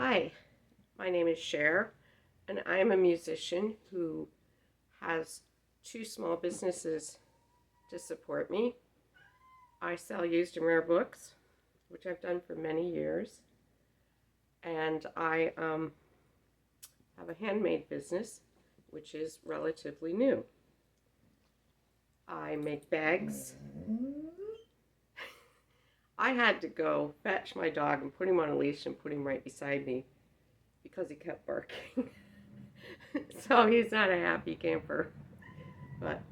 Hi, my name is Cher, and I am a musician who has two small businesses to support me. I sell used and rare books, which I've done for many years, and I have a handmade business, which is relatively new. I make bags. I had to go fetch my dog and put him on a leash and put him right beside me because he kept barking. So he's not a happy camper, but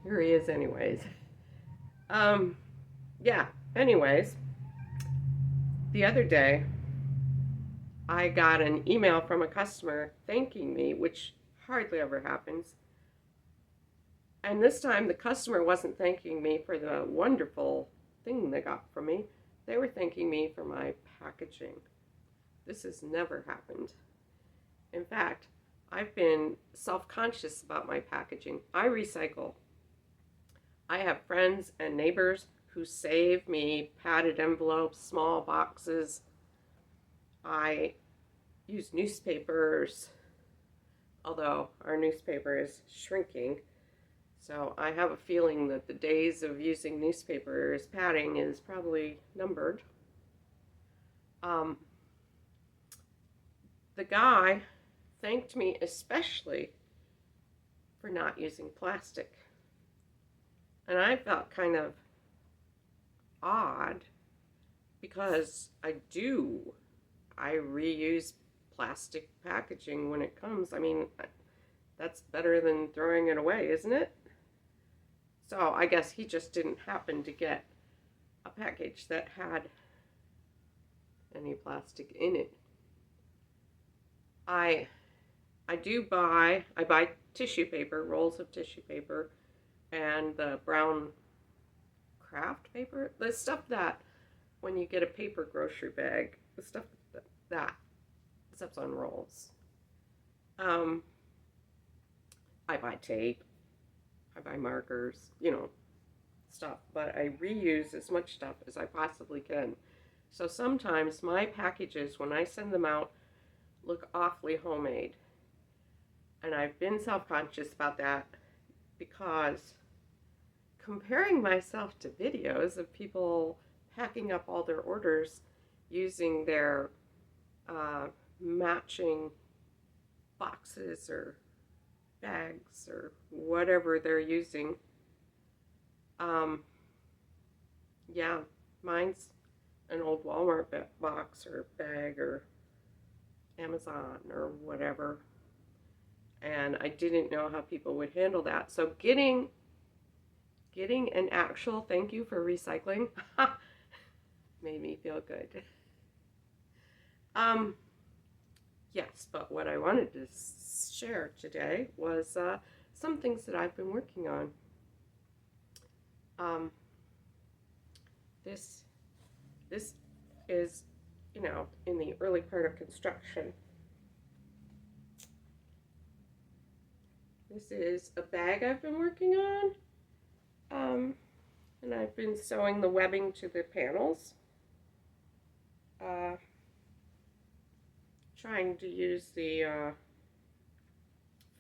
here he is anyways. Um, yeah, anyways, the other day I got an email from a customer thanking me, which hardly ever happens. And this time the customer wasn't thanking me for the wonderful thing they got from me. They were thanking me for my packaging. This has never happened. In fact, I've been self-conscious about my packaging. I recycle. I have friends and neighbors who save me padded envelopes, small boxes. I use newspapers, although our newspaper is shrinking. So I have a feeling that the days of using newspaper as padding is probably numbered. Um, the guy thanked me especially for not using plastic. And I felt kind of odd because I reuse plastic packaging when it comes. I mean, that's better than throwing it away, isn't it? So I guess he just didn't happen to get a package that had any plastic in it. I I buy tissue paper, rolls of tissue paper, and the brown craft paper, the stuff that when you get a paper grocery bag, the stuff that stuff's on rolls. Um, I buy tape, I buy markers, stuff, but I reuse as much stuff as I possibly can. So sometimes my packages, when I send them out, look awfully homemade. And I've been self conscious about that because comparing myself to videos of people packing up all their orders using their uh, matching boxes or bags or whatever they're using. Um, yeah, mine's an old Walmart box or bag or Amazon or whatever. And I didn't know how people would handle that. So getting an actual thank you for recycling made me feel good. Um, yes, but what I wanted to share today was some things that I've been working on. Um, this this is, in the early part of construction. This is a bag I've been working on, and I've been sewing the webbing to the panels. Uh, Trying to use the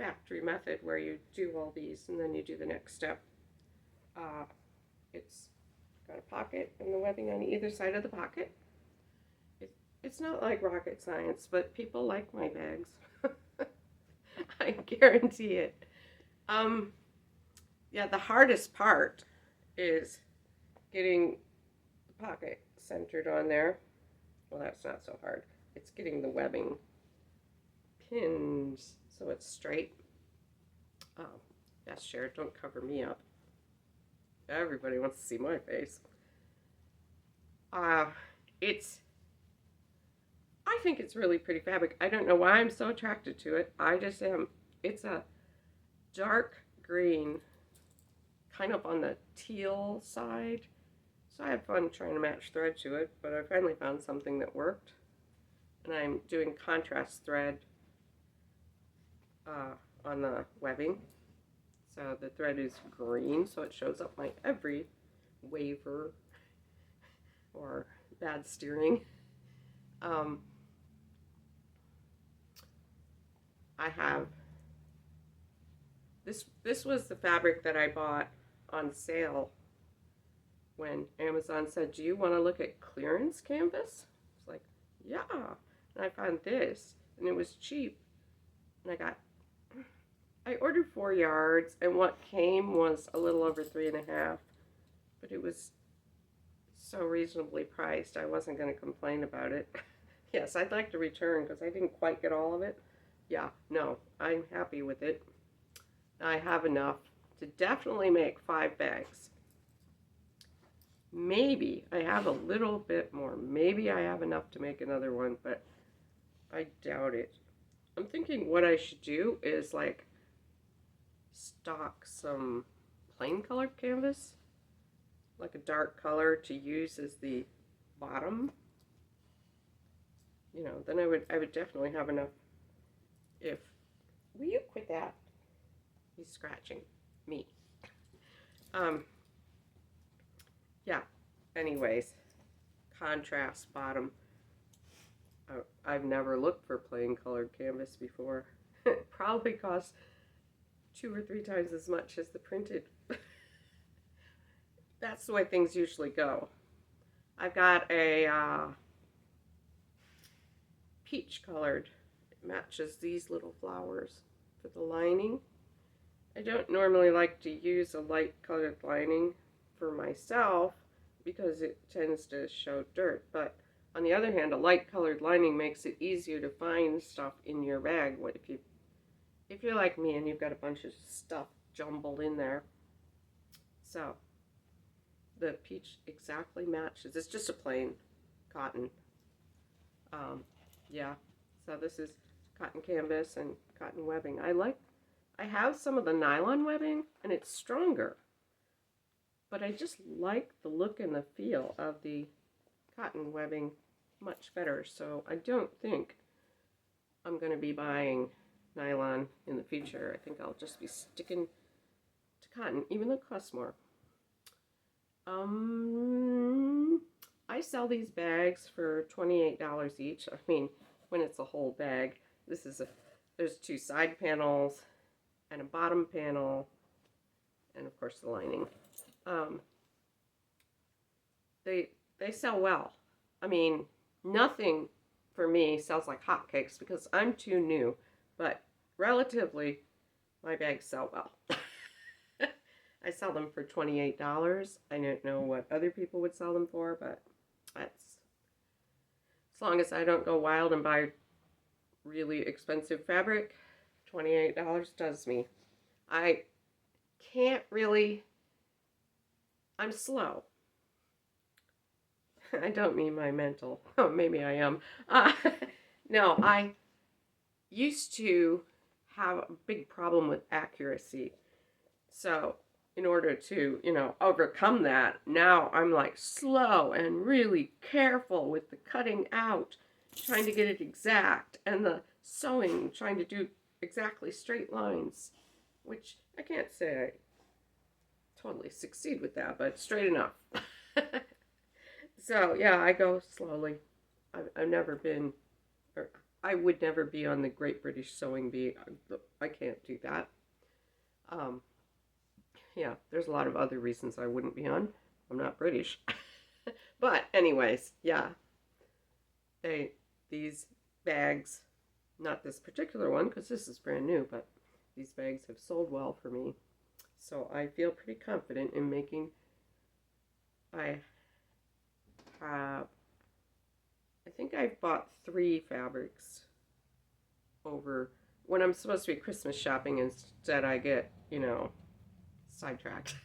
factory method where you do all these and then you do the next step. Uh, it's got a pocket and the webbing on either side of the pocket. It's not like rocket science, but people like my bags. I guarantee it. Um, yeah, the hardest part is getting the pocket centered on there. Well, that's not so hard. It's getting the webbing pinned so it's straight. Oh, yes, Cher, don't cover me up. Everybody wants to see my face. Uh, it's, I think it's really pretty fabric. I don't know why I'm so attracted to it. I just am. It's a dark green, kind of on the teal side. So I had fun trying to match thread to it, but I finally found something that worked. And I'm doing contrast thread on the webbing. So the thread is green, so it shows up my every waver or bad steering. Um, I have this was the fabric that I bought on sale when Amazon said, "Do you want to look at clearance canvas?" It's like, "Yeah." And I found this, and it was cheap. And I ordered 4 yards, and what came was a little over 3.5, but it was so reasonably priced, I wasn't going to complain about it. Yes, I'd like to return because I didn't quite get all of it. Yeah, no, I'm happy with it. I have enough to definitely make 5 bags. Maybe I have a little bit more. Maybe I have enough to make another one, but I doubt it. I'm thinking what I should do is like stock some plain colored canvas, like a dark color to use as the bottom. You know, then I would definitely have enough. If will you quit that? He's scratching me. Yeah. Anyways, contrast bottom. I've never looked for plain colored canvas before. It probably costs 2 or 3 times as much as the printed. That's the way things usually go. I've got a peach colored. It matches these little flowers for the lining. I don't normally like to use a light colored lining for myself because it tends to show dirt, but on the other hand, a light colored lining makes it easier to find stuff in your bag. What if you're like me and you've got a bunch of stuff jumbled in there. So the peach exactly matches. It's just a plain cotton. Yeah, so this is cotton canvas and cotton webbing. I have some of the nylon webbing and it's stronger, but I just like the look and the feel of the cotton webbing much better. So I don't think I'm going to be buying nylon in the future. I think I'll just be sticking to cotton, even though it costs more. I sell these bags for $28 each. I mean, when it's a whole bag. There's 2 side panels and a bottom panel, and of course the lining. They sell well. I mean, nothing for me sells like hotcakes because I'm too new, but relatively, my bags sell well. I sell them for $28. I don't know what other people would sell them for, but that's as long as I don't go wild and buy really expensive fabric, $28 does me. I can't really, I'm slow. I don't mean my mental. Oh, maybe I am. No, I used to have a big problem with accuracy. So in order to, overcome that, now I'm like slow and really careful with the cutting out, trying to get it exact, and the sewing, trying to do exactly straight lines, which I can't say I totally succeed with that, but straight enough. So yeah, I go slowly. I've never been, or I would never be on the Great British Sewing Bee. I can't do that. Yeah, there's a lot of other reasons I wouldn't be on. I'm not British. But anyways, yeah. These bags, not this particular one because this is brand new, but these bags have sold well for me. So I feel pretty confident in making. I think I've bought 3 fabrics over when I'm supposed to be Christmas shopping. Instead I get, sidetracked.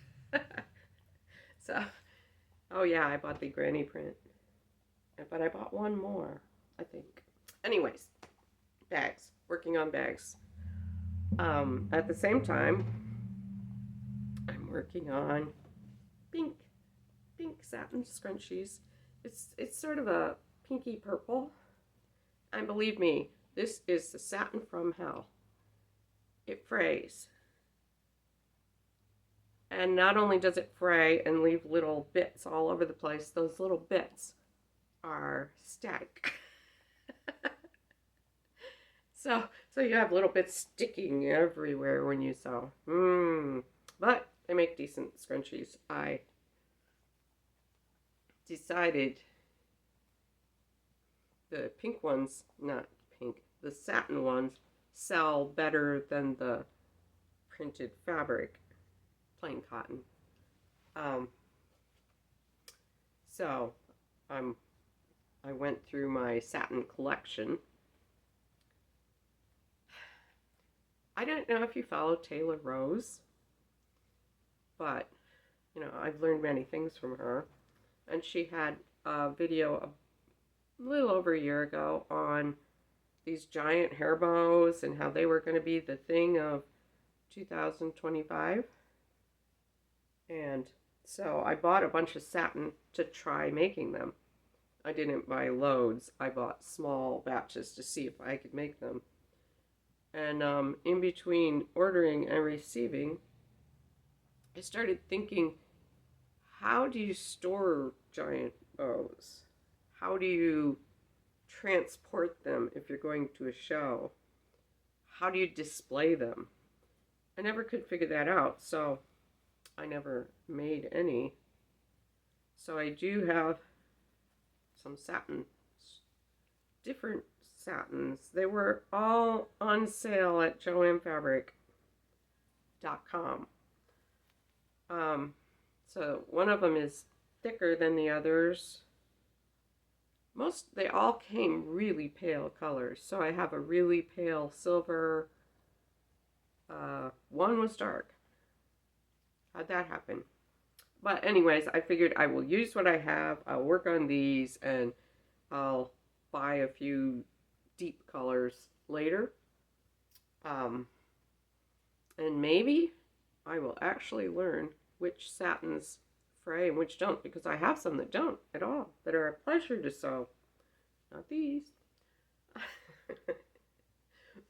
So, oh yeah, I bought the granny print, but I bought one more, I think. Anyways, bags, working on bags. At the same time, I'm working on pink satin scrunchies. It's sort of a pinky purple, and believe me, this is the satin from hell. It frays. And not only does it fray and leave little bits all over the place, those little bits are static. So So you have little bits sticking everywhere when you sew. But they make decent scrunchies. I decided the pink ones, not pink, the satin ones sell better than the printed fabric, plain cotton. Um, so I went through my satin collection. I don't know if you follow Taylor Rose, but you know, I've learned many things from her. And she had a video a little over a year ago on these giant hair bows and how they were going to be the thing of 2025. And so I bought a bunch of satin to try making them. I didn't buy loads. I bought small batches to see if I could make them. And in between ordering and receiving, I started thinking, how do you store giant bows? How do you transport them if you're going to a show? How do you display them? I never could figure that out, so I never made any. So I do have some satins, different satins. They were all on sale at joannfabric.com. So one of them is thicker than the others. They all came really pale colors. So I have a really pale silver. One was dark. How'd that happen? But anyways, I figured I will use what I have. I'll work on these and I'll buy a few deep colors later. And maybe I will actually learn which satins fray and which don't, because I have some that don't at all, that are a pleasure to sew. Not these.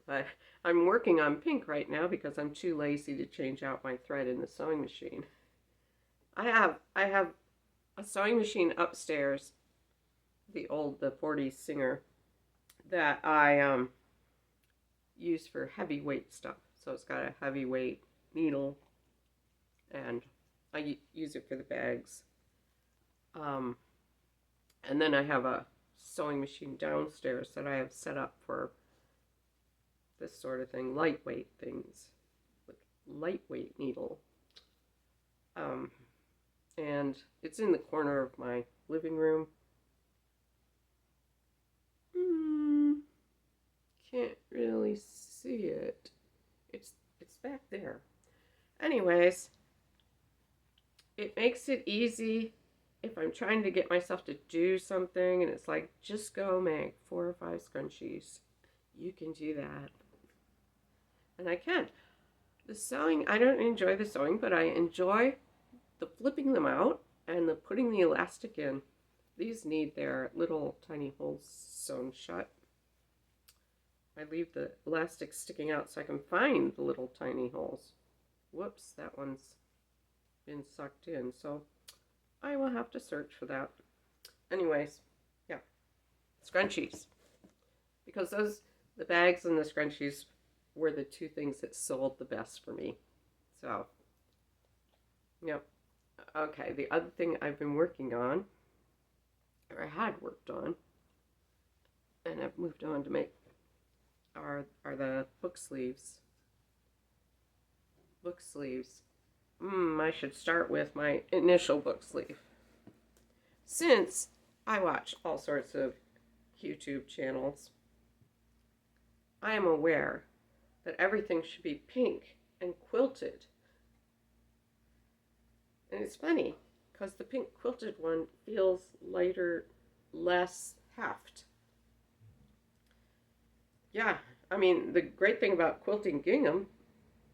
But I'm working on pink right now because I'm too lazy to change out my thread in the sewing machine. I have a sewing machine upstairs, the 40s Singer, that I use for heavyweight stuff. So it's got a heavyweight needle, and I use it for the bags. And then I have a sewing machine downstairs that I have set up for this sort of thing, lightweight things with lightweight needle. And it's in the corner of my living room. Can't really see it. It's back there. Anyways, it makes it easy if I'm trying to get myself to do something and it's like, just go make 4 or 5 scrunchies. You can do that. And I can. The sewing, I don't enjoy the sewing, but I enjoy the flipping them out and the putting the elastic in. These need their little tiny holes sewn shut. I leave the elastic sticking out so I can find the little tiny holes. Whoops, that one's been sucked in, so I will have to search for that. Anyways, yeah, scrunchies. Because the bags and the scrunchies were the two things that sold the best for me. So, yep. Okay, the other thing I've been working on, or I had worked on, and I've moved on to make, are the book sleeves. Book sleeves. I should start with my initial book sleeve. Since I watch all sorts of YouTube channels, I am aware that everything should be pink and quilted. And it's funny, because the pink quilted one feels lighter, less heft. Yeah, I mean, the great thing about quilting gingham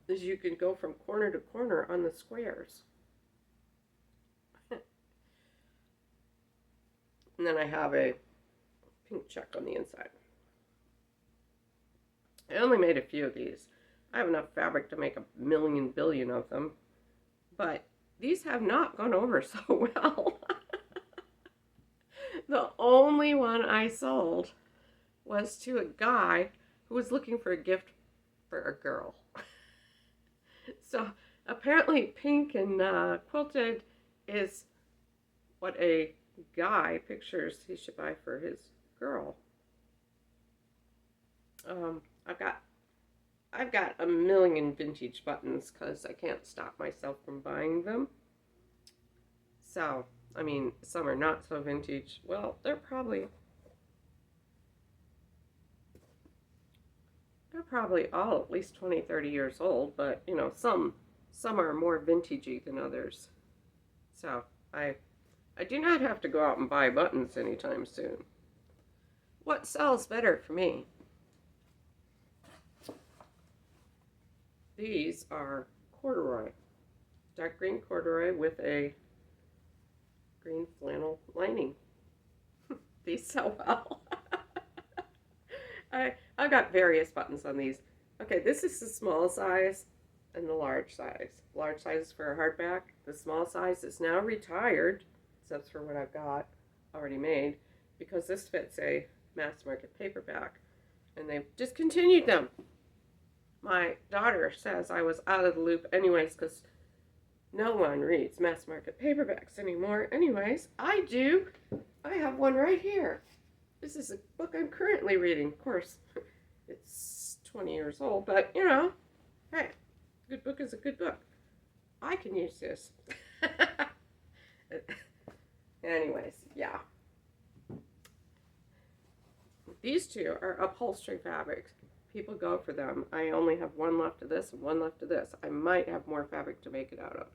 is you can go from corner to corner on the squares. And then I have a pink check on the inside. I only made a few of these. I have enough fabric to make 1,000,000 billion of them, but these have not gone over so well. The only one I sold was to a guy who was looking for a gift for a girl. So apparently pink and quilted is what a guy pictures he should buy for his girl. I've got a million vintage buttons because I can't stop myself from buying them. So, I mean, some are not so vintage. Well, they're probably all at least 20, 30 years old, but you know, some are more vintagey than others. So, I do not have to go out and buy buttons anytime soon. What sells better for me? These are corduroy, dark green corduroy with a green flannel lining. These sell well. I've got various buttons on these. Okay, this is the small size and the large size. Large size is for a hardback. The small size is now retired, except for what I've got already made, because this fits a mass market paperback, and they've discontinued them. My daughter says I was out of the loop anyways, because no one reads mass market paperbacks anymore. Anyways, I do. I have one right here. This is a book I'm currently reading. Of course, it's 20 years old, but you know, hey, a good book is a good book. I can use this. Anyways, yeah. These two are upholstery fabrics. People go for them. I only have one left of this and one left of this. I might have more fabric to make it out of.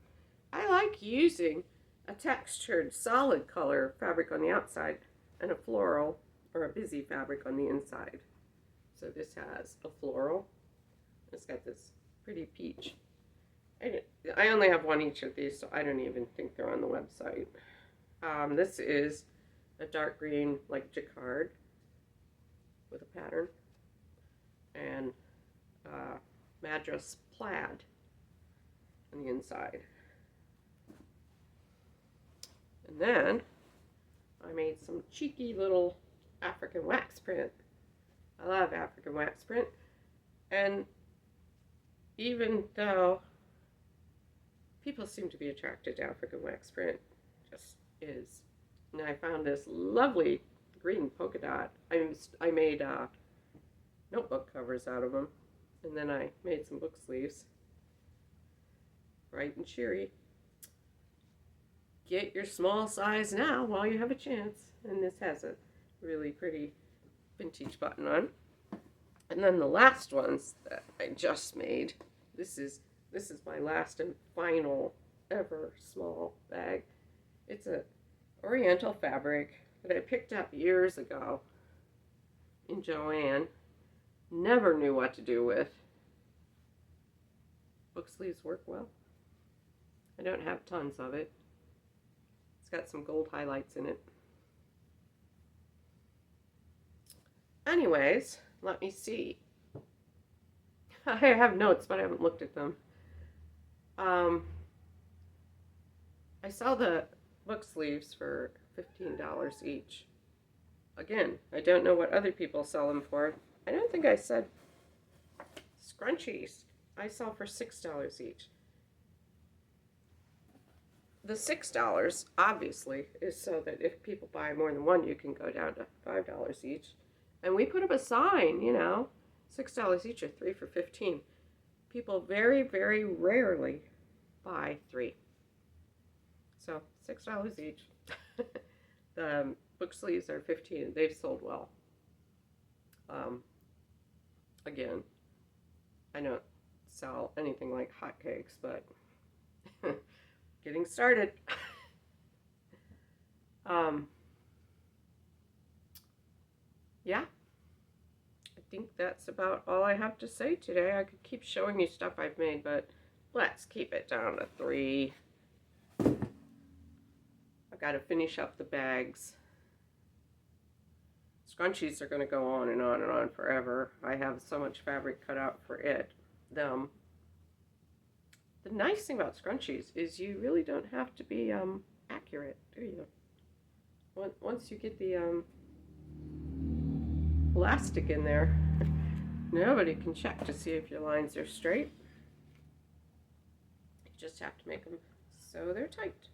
I like using a textured solid color fabric on the outside and a floral or a busy fabric on the inside. So this has a floral. It's got this pretty peach. I only have one each of these, so I don't even think they're on the website. This is a dark green, like jacquard, with a pattern, and Madras plaid on the inside. And then I made some cheeky little African wax print. I love African wax print, and even though people seem to be attracted to African wax print, just is. And I found this lovely green polka dot. I made notebook covers out of them, and then I made some book sleeves. Bright and cheery. Get your small size now while you have a chance. And this has a really pretty vintage button on. And then the last ones that I just made. This is my last and final ever small bag. It's a oriental fabric that I picked up years ago in Joann. Never knew what to do with. Book sleeves work well. I don't have tons of it. It's got some gold highlights in it. Anyways, let me see. I have notes, but I haven't looked at them. I sell the book sleeves for $15 each. Again, I don't know what other people sell them for. I don't think I said scrunchies. I sell for $6 each. The $6, obviously, is so that if people buy more than one, you can go down to $5 each. And we put up a sign, you know, $6 each or 3 for $15. People very, very rarely buy 3. So $6 each. The book sleeves are $15. They've sold well. Again, I don't sell anything like hotcakes, but getting started. Yeah, I think that's about all I have to say today. I could keep showing you stuff I've made, but let's keep it down to 3. I've got to finish up the bags. Scrunchies are going to go on and on and on forever. I have so much fabric cut out for them. The nice thing about scrunchies is you really don't have to be accurate, do you? Once you get the elastic in there, Nobody can check to see if your lines are straight. You just have to make them so they're tight.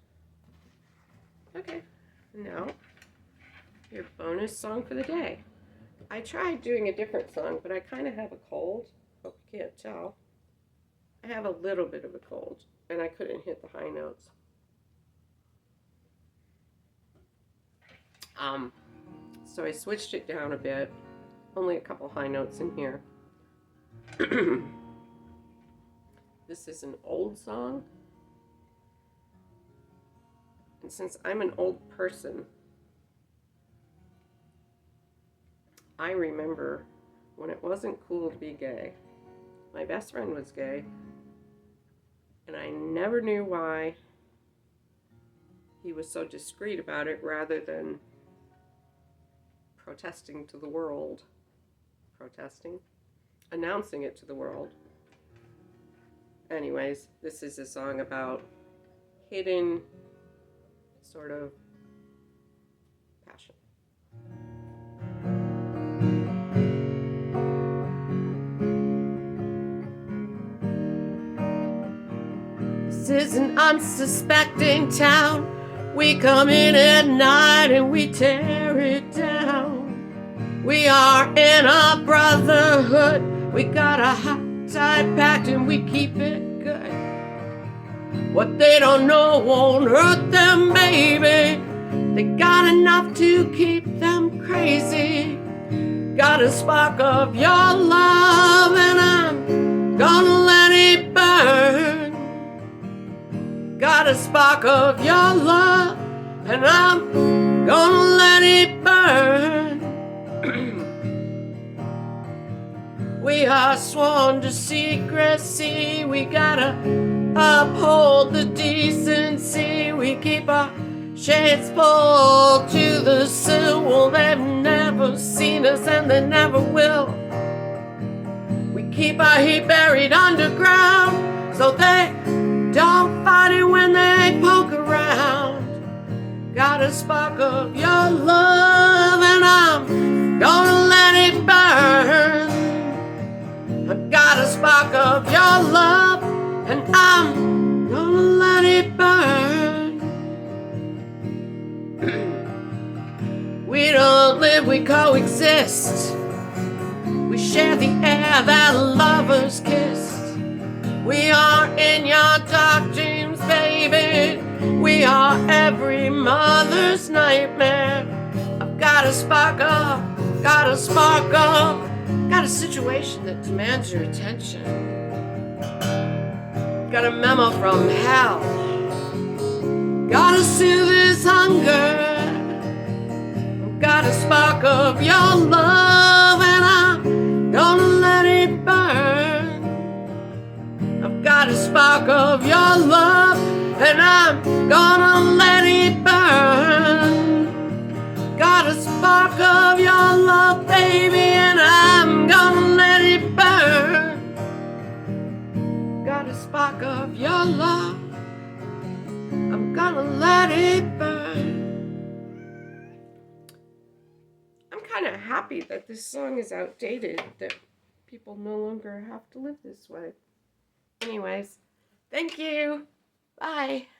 Okay, now your bonus song for the day. I tried doing a different song, but I kind of have a cold. Hope you can't tell. I have a little bit of a cold, and I couldn't hit the high notes. So I switched it down a bit. Only a couple high notes in here. This is an old song. And since I'm an old person, I remember when it wasn't cool to be gay. My best friend was gay, and I never knew why he was so discreet about it rather than protesting to the world. Announcing it to the world. Anyways, this is a song about hidden sort of passion. This is an unsuspecting town. We come in at night and we tear it down. We are in a brotherhood. We got a hot, tight pact and we keep it good. What they don't know won't hurt them, baby. They got enough to keep them crazy. Got a spark of your love and I'm gonna let it burn. Got a spark of your love and I'm gonna let it burn. We are sworn to secrecy. We gotta uphold the decency. We keep our shades pulled to the sill. Well, they've never seen us and they never will. We keep our heat buried underground so they don't fight it when they poke around. Got a spark of your love and I'm gonna let it burn. I got a spark of your love and I'm gonna let it burn. We don't live, we coexist. We share the air that lovers kissed. We are in your dark dreams, baby. We are every mother's nightmare. I've got a spark of, got a spark of, got a situation that demands your attention. Got a memo from hell. Gotta soothe this hunger. Got a spark of your love and I'm gonna let it burn. I've got a spark of your love and I'm gonna let it burn. Got a spark of your love, baby, and I'm gonna let it burn. Got a spark of your love, I'm gonna let it burn. I'm kind of happy that this song is outdated, that people no longer have to live this way. Anyways, thank you. Bye.